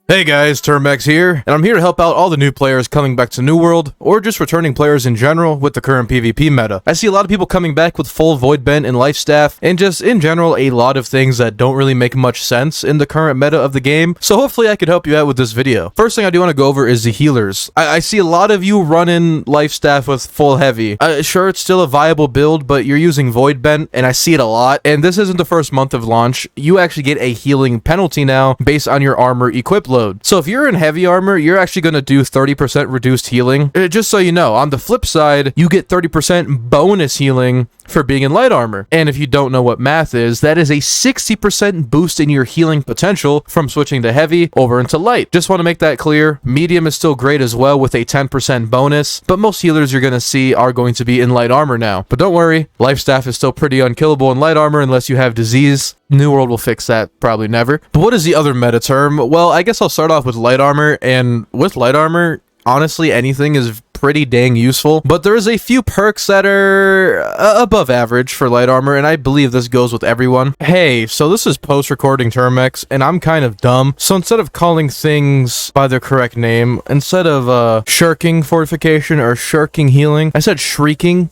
Hey guys, Termex here, and I'm here to help out all the new players coming back to New World, or just returning players in general with the current PvP meta. I see a lot of people coming back with full Void Bent and Life Staff, and just in general a lot of things that don't really make much sense in the current meta of the game, so hopefully I could help you out with this video. First thing I do want to go over is the healers. I see a lot of you running Life Staff with full heavy. Sure, it's still a viable build, but you're using Void Bent, and I see it a lot, and this isn't the first month of launch. You actually get a healing penalty now based on your armor equip load. So if you're in heavy armor, you're actually going to do 30% reduced healing. Just so you know, on the flip side, you get 30% bonus healing for being in light armor. And if you don't know what math is, that is a 60% boost in your healing potential from switching to heavy over into light. Just want to make that clear. Medium is still great as well with a 10% bonus, but most healers you're going to see are going to be in light armor now. But don't worry, Life Staff is still pretty unkillable in light armor unless you have disease. New World will fix that, probably never. But what is the other meta term? Well, I guess I'll start off with light armor, and with light armor, honestly, anything is pretty dang useful, but there is a few perks that are above average for light armor, and I believe this goes with everyone. Hey, so this is post-recording Termex, and I'm kind of dumb, so instead of calling things by their correct name, instead of Shrieking Fortification or Shrieking Healing, I said Shrieking,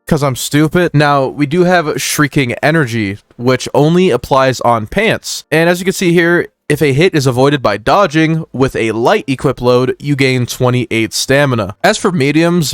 because I'm stupid. Now, we do have Shrieking Energy, which only applies on pants, and as you can see here, if a hit is avoided by dodging, with a light equip load, you gain 28 stamina. As for mediums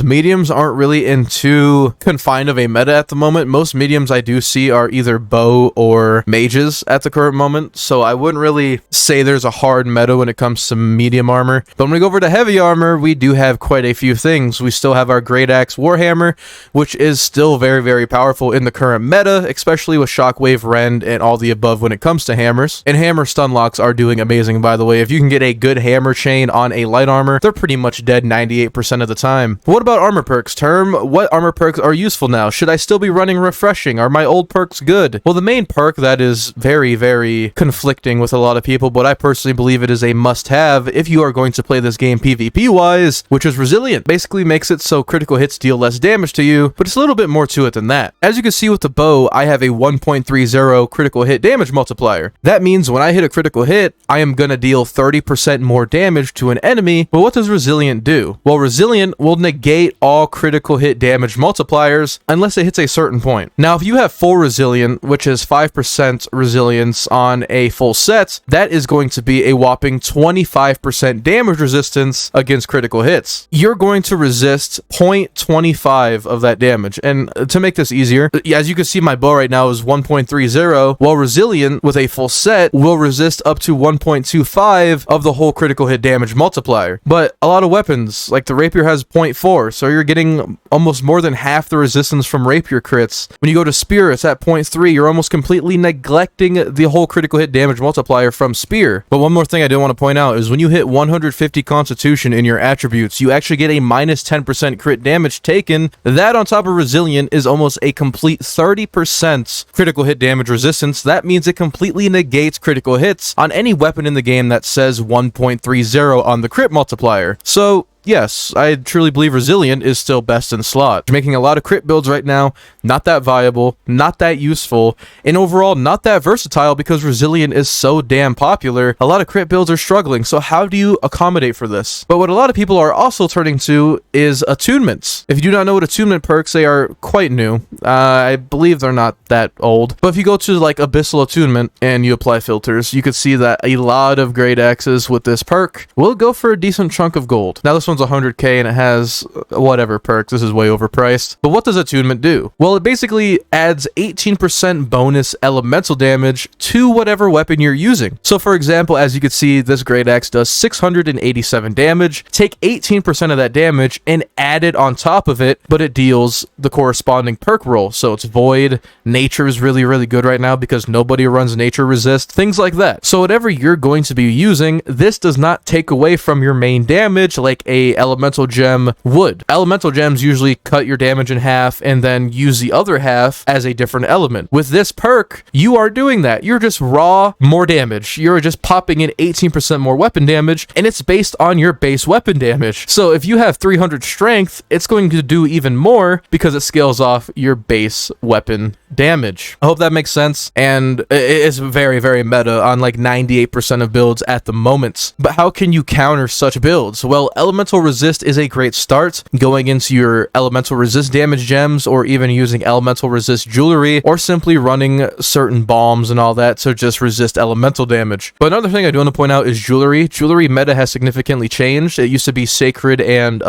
aren't really in too confined of a meta at the moment. Most mediums I do see are either bow or mages at the current moment, so I wouldn't really say there's a hard meta when it comes to medium armor. But when we go over to heavy armor, we do have quite a few things. We still have our Great Axe Warhammer, which is still very, very powerful in the current meta, especially with Shockwave, Rend, and all the above when it comes to hammers. And hammer stun locks are doing amazing, by the way. If you can get a good hammer chain on a light armor, they're pretty much dead 98% of the time. But what about armor perks, Term? What armor perks are useful now? Should I still be running refreshing? Are my old perks good? Well, the main perk that is very, very conflicting with a lot of people, but I personally believe it is a must-have if you are going to play this game PvP-wise, which is Resilient. Basically makes it so critical hits deal less damage to you, but it's a little bit more to it than that. As you can see with the bow, I have a 1.30 critical hit damage multiplier. That means when I hit a critical hit, I am going to deal 30% more damage to an enemy, but what does Resilient do? Well, Resilient will negate all critical hit damage multipliers unless it hits a certain point. Now, if you have full Resilient, which is 5% resilience on a full set, that is going to be a whopping 25% damage resistance against critical hits. You're going to resist 0.25 of that damage, and to make this easier, as you can see, my bow right now is 1.30, while Resilient with a full set will resist up to 1.25 of the whole critical hit damage multiplier. But a lot of weapons, like the rapier, has 0.4, so you're getting almost more than half the resistance from rapier crits. When you go to spear, it's at 0.3. You're almost completely neglecting the whole critical hit damage multiplier from spear. But one more thing I do want to point out is when you hit 150 constitution in your attributes, you actually get a minus 10% crit damage taken. That on top of Resilient is almost a complete 30% critical hit damage resistance. That means it completely negates critical hits on any weapon in the game that says 1.30 on the crit multiplier. So yes, I truly believe Resilient is still best in slot. Making a lot of crit builds right now, not that viable, not that useful, and overall not that versatile because Resilient is so damn popular. A lot of crit builds are struggling, so how do you accommodate for this? But what a lot of people are also turning to is Attunements. If you do not know what attunement perks, they are quite new. I believe they're not that old. But if you go to like Abyssal Attunement and you apply filters, you could see that a lot of Great Axes with this perk will go for a decent chunk of gold. Now this one's 100k and it has whatever perks. This is way overpriced. But what does Attunement do? Well, it basically adds 18% bonus elemental damage to whatever weapon you're using. So for example, as you can see, this Great Axe does 687 damage. Take 18% of that damage and add it on top of it, but it deals the corresponding perk roll. So it's Void. Nature is really, really good right now because nobody runs Nature Resist. Things like that. So whatever you're going to be using, this does not take away from your main damage like a a elemental gem would. Elemental gems usually cut your damage in half and then use the other half as a different element. With this perk, you are doing that. You're just raw more damage. You're just popping in 18% more weapon damage, and it's based on your base weapon damage. So if you have 300 strength, it's going to do even more because it scales off your base weapon damage. I hope that makes sense, and it is very, very meta on like 98% of builds at the moment. But how can you counter such builds? Well, elemental resist is a great start. Going into your elemental resist damage gems, or even using elemental resist jewelry, or simply running certain bombs and all that to just resist elemental damage. But another thing I do want to point out is jewelry. Jewelry meta has significantly changed. It used to be sacred and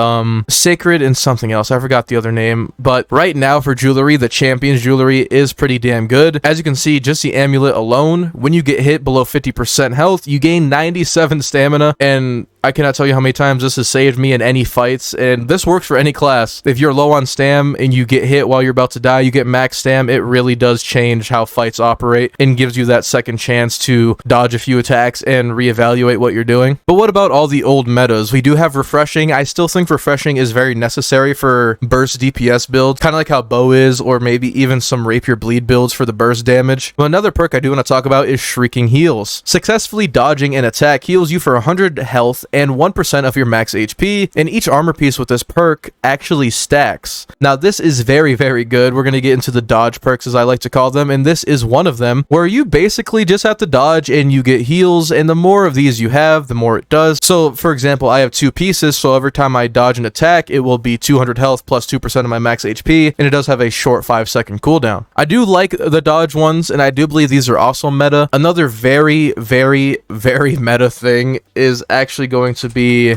something else. I forgot the other name. But right now for jewelry, the champion's jewelry is pretty damn good. As you can see, just the amulet alone, when you get hit below 50% health, you gain 97 stamina, and I cannot tell you how many times this has saved me in any fights, and this works for any class. If you're low on stam and you get hit while you're about to die, you get max stam, it really does change how fights operate and gives you that second chance to dodge a few attacks and reevaluate what you're doing. But what about all the old metas? We do have refreshing. I still think refreshing is very necessary for burst DPS builds, kind of like how bow is, or maybe even some rapier bleed builds for the burst damage. But another perk I do want to talk about is Shrieking Heals. Successfully dodging an attack heals you for 100 health and 1% of your max HP, and each armor piece with this perk actually stacks. Now this is very, very good. We're going to get into the dodge perks, as I like to call them, and this is one of them, where you basically just have to dodge and you get heals, and the more of these you have, the more it does. So for example, I have 2 pieces, so every time I dodge an attack, it will be 200 health plus 2% of my max HP, and it does have a short 5-second cooldown. I do like the dodge ones, and I do believe these are also meta. Another very, very, very meta thing is actually going to be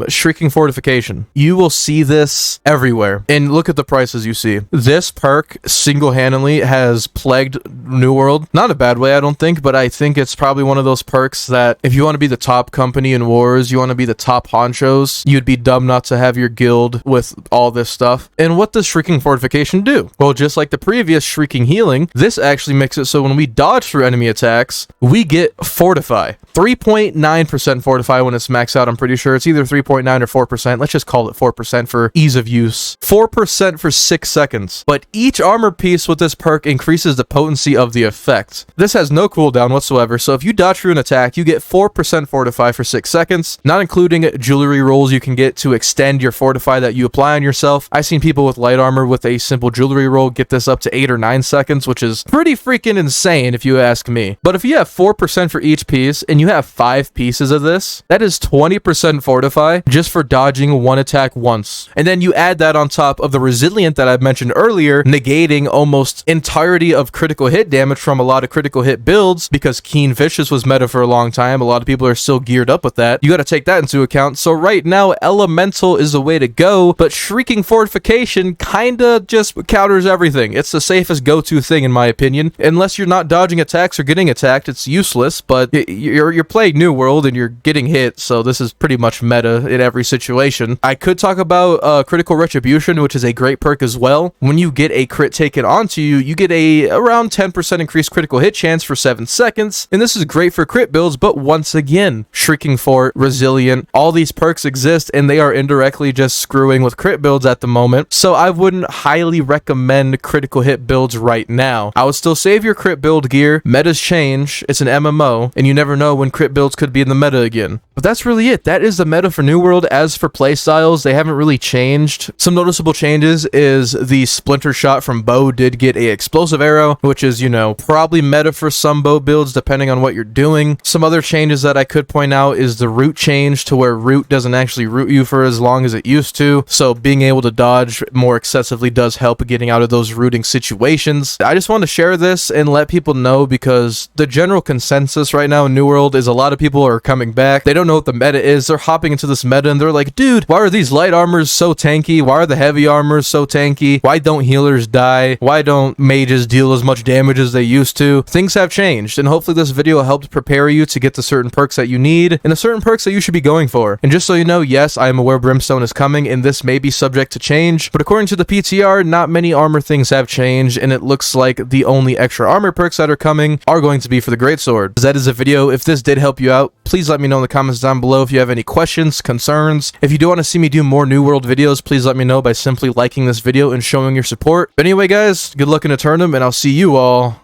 Shrieking Fortification. You will see this everywhere, and look at the prices you see. This perk single-handedly has plagued New World. Not a bad way, I don't think, but I think it's probably one of those perks that if you want to be the top company in wars, you want to be the top honchos, you'd be dumb not to have your guild with all this stuff. And what does Shrieking Fortification do? Well, just like the previous Shrieking Healing, this actually makes it so when we dodge through enemy attacks, we get Fortify. 3.9% Fortify when it's maxed out. I'm pretty sure it's either 3.9 or 4%. Let's just call it 4% for ease of use. 4% for 6 seconds. But each armor piece with this perk increases the potency of the effect. This has no cooldown whatsoever, so if you dodge through an attack, you get 4% Fortify for 6 seconds, not including jewelry rolls you can get to extend your Fortify that you apply on yourself. I've seen people with light armor with a simple jewelry roll get this up to 8 or 9 seconds, which is pretty freaking insane if you ask me. But if you have 4% for each piece, and you have 5 pieces of this, that is 20% Fortify just for dodging one attack once. And then you add that on top of the Resilient that I mentioned earlier, negating almost entirety of critical hit damage from a lot of critical hit builds, because Keen Vicious was meta for a long time. A lot of people are still geared up with that. You got to take that into account. So right now, Elemental is the way to go, but Shrieking Fortification kinda just counters everything. It's the safest go-to thing in my opinion. Unless you're not dodging attacks or getting attacked, it's useless, but you're playing New World and you're getting hit, so this is pretty much meta in every situation. I could talk about Critical Retribution, which is a great perk as well. When you get a crit taken onto you, you get a around 10% increased critical hit chance for 7 seconds, and this is great for crit builds, but once again, Shrieking Fort, Resilient, all these perks exist, and they are indirectly just screwing with crit builds at the moment, so I wouldn't highly recommend critical hit builds right now. I would still save your crit build gear. Metas change, it's an MMO, and you never know when crit builds could be in the meta again. But that's really it. That is the meta for New World. As for playstyles, they haven't really changed. Some noticeable changes is the Splinter Shot from bow did get a explosive arrow, which is, you know, probably meta for some bow builds depending on what you're doing. Some other changes that I could point out is the root change to where root doesn't actually root you for as long as it used to. So being able to dodge more excessively does help getting out of those rooting situations. I just want to share this and let people know, because the general consensus right now in New World is a lot of people are coming back. They don't know what the meta is. They're hopping into this meta and they're like, dude, why are these light armors so tanky? Why are the heavy armors so tanky? Why don't healers die? Why don't mages deal as much damage as they used to? Things have changed, and hopefully this video helped prepare you to get the certain perks that you need and the certain perks that you should be going for. And just so you know, yes, I am aware Brimstone is coming and this may be subject to change, but according to the PTR, not many armor things have changed, and it looks like the only extra armor perks that are coming are going to be for the Greatsword. That is a video. If this did help you out, please let me know in the comments down below. below if you have any questions, concerns. If you do want to see me do more New World videos, please let me know by simply liking this video and showing your support. But anyway, guys, good luck in the tournament, and I'll see you all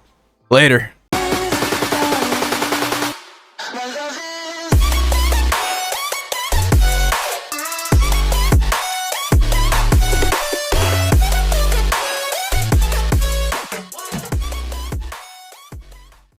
later.